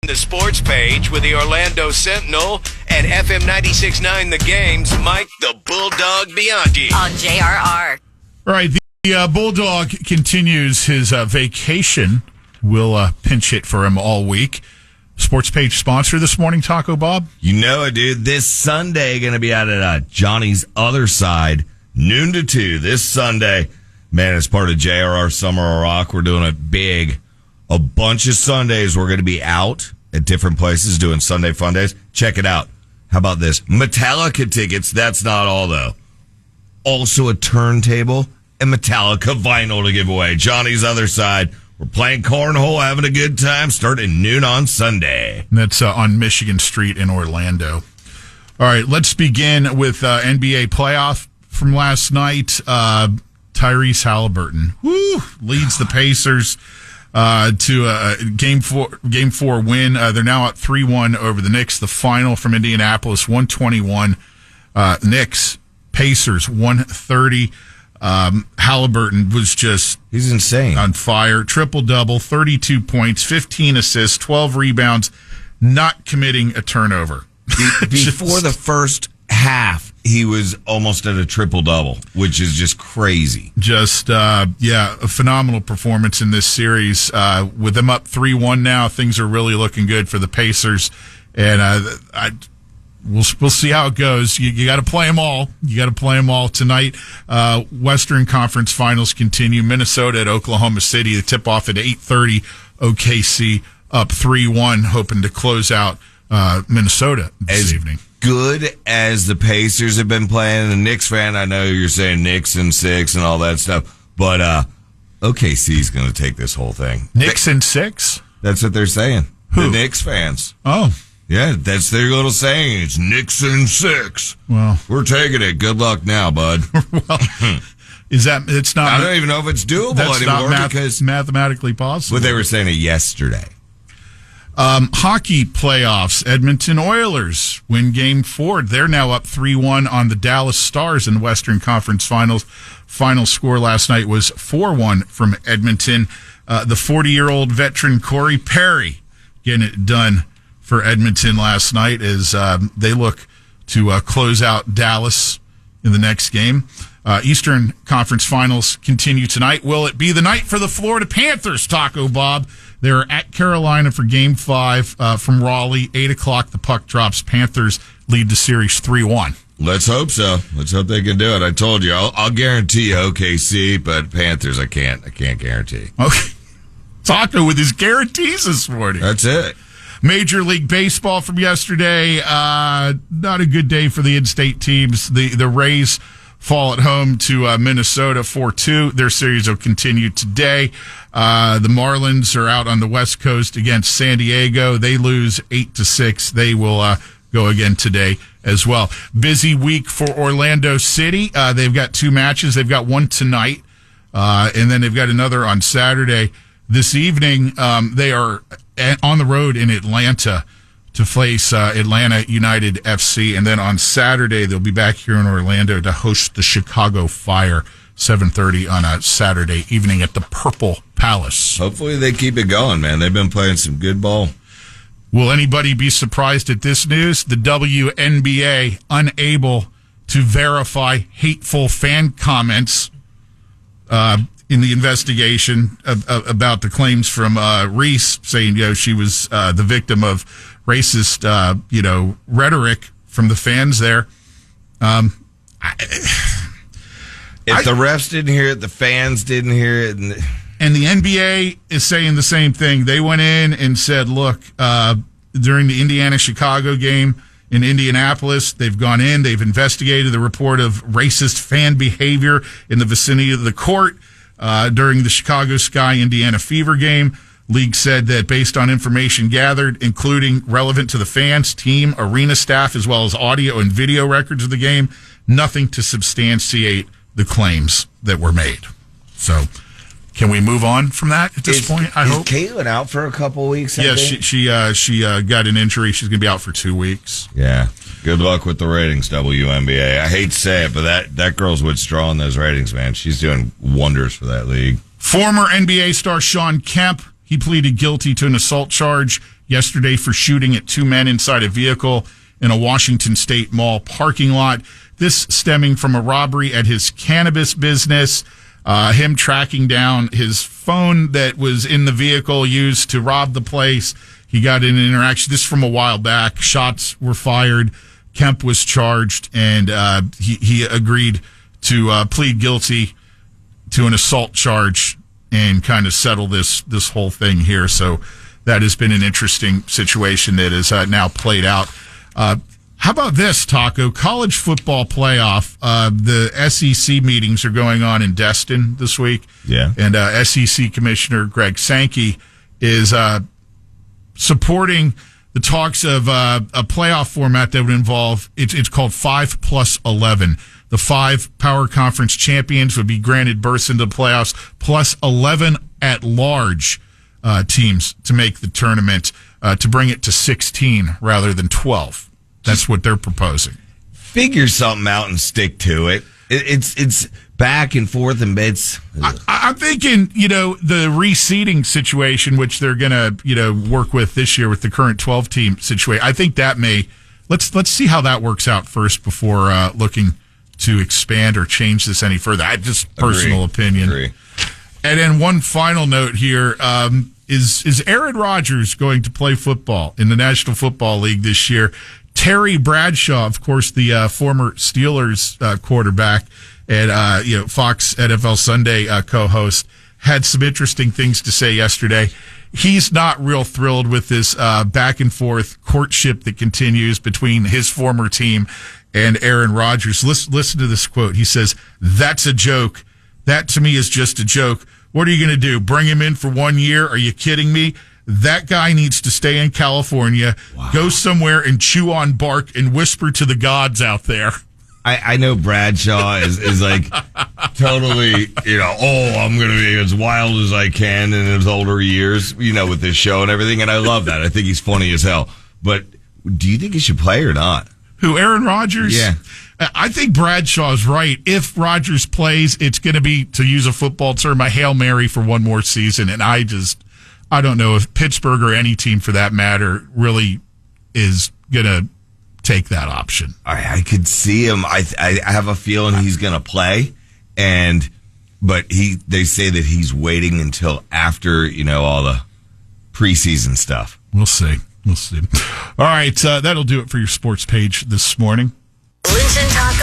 The sports page with the Orlando Sentinel and FM 96.9 The Game's Mike the Bulldog Bianchi. On JRR. All right, the Bulldog continues his vacation. We'll pinch hit for him all week. Sports page sponsor this morning, Taco Bob? You know it, dude. This Sunday, going to be out at Johnny's Other Side, noon to 2 this Sunday. Man, as part of JRR Summer of Rock, we're doing it big. A bunch of Sundays we're going to be out at different places doing Sunday Fun Days. Check it out. How about this? Metallica tickets. That's not all, though. Also a turntable and Metallica vinyl to give away. Johnny's Other Side. We're playing cornhole, having a good time, starting noon on Sunday. That's on Michigan Street in Orlando. All right, let's begin with NBA playoff from last night. Tyrese Halliburton leads the Pacers to a game four win. They're now at 3-1 over the Knicks. The final from Indianapolis, 121. Knicks, Pacers, 130. Halliburton was just he's insane on fire. Triple-double, 32 points, 15 assists, 12 rebounds, not committing a turnover. Before the first half, he was almost at a triple-double, which is just crazy. Just, a phenomenal performance in this series. With them up 3-1 now, things are really looking good for the Pacers. And we'll see how it goes. You got to play them all. You got to play them all tonight. Western Conference Finals continue. Minnesota at Oklahoma City. The tip-off at 8:30. OKC up 3-1, hoping to close out Minnesota this evening. Good as the Pacers have been playing, a Knicks fan, I know you're saying Knicks in 6 and all that stuff, but OKC's going to take this whole thing. Knicks in 6? That's what they're saying. Who? The Knicks fans. Oh. Yeah, that's their little saying. It's Knicks in 6. Well, we're taking it. Good luck now, bud. Well, is that, it's not. I don't even know if it's doable anymore because mathematically possible. But they were saying it yesterday. Hockey playoffs. Edmonton Oilers win Game 4. They're now up 3-1 on the Dallas Stars in the Western Conference Finals. Final score last night was 4-1 from Edmonton. The 40-year-old veteran Corey Perry getting it done for Edmonton last night as they look to close out Dallas in the next game. Eastern Conference Finals continue tonight. Will it be the night for the Florida Panthers, Taco Bob? They're at Carolina for Game 5 from Raleigh. 8 o'clock, the puck drops. Panthers lead the series 3-1. Let's hope so. Let's hope they can do it. I told you, I'll guarantee you OKC, but Panthers, I can't guarantee. Okay. Taco with his guarantees this morning. That's it. Major League Baseball from yesterday. Not a good day for the in-state teams. The Rays fall at home to Minnesota 4-2. Their series will continue today. The Marlins are out on the West Coast against San Diego. They lose 8-6. They will go again today as well. Busy week for Orlando City. They've got 2 matches. They've got one tonight, and then they've got another on Saturday. This evening, they are on the road in Atlanta to face Atlanta United FC. And then on Saturday, they'll be back here in Orlando to host the Chicago Fire, 7:30 on a Saturday evening at the Purple Palace. Hopefully they keep it going, man. They've been playing some good ball. Will anybody be surprised at this news? The WNBA unable to verify hateful fan comments in the investigation about the claims from Reese saying, she was the victim of racist, rhetoric from the fans there. If the refs didn't hear it, the fans didn't hear it. And the NBA is saying the same thing. They went in and said, look, during the Indiana-Chicago game in Indianapolis, they've gone in, they've investigated the report of racist fan behavior in the vicinity of the court during the Chicago Sky Indiana Fever game. League said that based on information gathered, including relevant to the fans, team, arena staff, as well as audio and video records of the game, nothing to substantiate the claims that were made. So, can we move on from that at this point? I hope. Is Caitlin out for a couple weeks? Yeah, she got an injury. She's going to be out for 2 weeks. Yeah. Good luck with the ratings, WNBA. I hate to say it, but that girl's withdrawing those ratings, man. She's doing wonders for that league. Former NBA star Shawn Kemp, he pleaded guilty to an assault charge yesterday for shooting at two men inside a vehicle in a Washington State Mall parking lot. This stemming from a robbery at his cannabis business, him tracking down his phone that was in the vehicle used to rob the place. He got in an interaction. This from a while back. Shots were fired. Kemp was charged, and he agreed to plead guilty to an assault charge and kind of settle this whole thing here. So that has been an interesting situation that is now played out. How about this, Taco? College football playoff. The SEC meetings are going on in Destin this week. Yeah. And SEC Commissioner Greg Sankey is supporting the talks of a playoff format that would involve, it's called 5+11. The 5 power conference champions would be granted berths into the playoffs, plus 11 at-large teams to make the tournament, to bring it to 16 rather than 12. That's what they're proposing. Figure something out and stick to it. It's back and forth and bits. I'm thinking, the reseeding situation, which they're going to, work with this year with the current 12-team situation. I think that let's see how that works out first before looking to expand or change this any further. I just personal opinion. Agree. And then one final note here, is Aaron Rodgers going to play football in the National Football League this year? Terry Bradshaw, of course, the former Steelers quarterback and Fox NFL Sunday co-host, had some interesting things to say yesterday. He's not real thrilled with this back and forth courtship that continues between his former team and Aaron Rodgers. Listen to this quote. He says, "That's a joke. That to me is just a joke. What are you going to do? Bring him in for 1 year? Are you kidding me? That guy needs to stay in California, go somewhere and chew on bark and whisper to the gods out there." I know Bradshaw is like totally, I'm going to be as wild as I can in his older years, with this show and everything. And I love that. I think he's funny as hell. But do you think he should play or not? Who, Aaron Rodgers? Yeah. I think Bradshaw's right. If Rodgers plays, it's going to be, to use a football term, a Hail Mary for one more season. And I don't know if Pittsburgh or any team for that matter really is going to take that option. I could see him. I have a feeling he's going to play, but they say that he's waiting until after all the preseason stuff. We'll see. All right, that'll do it for your sports page this morning. Listen, talk,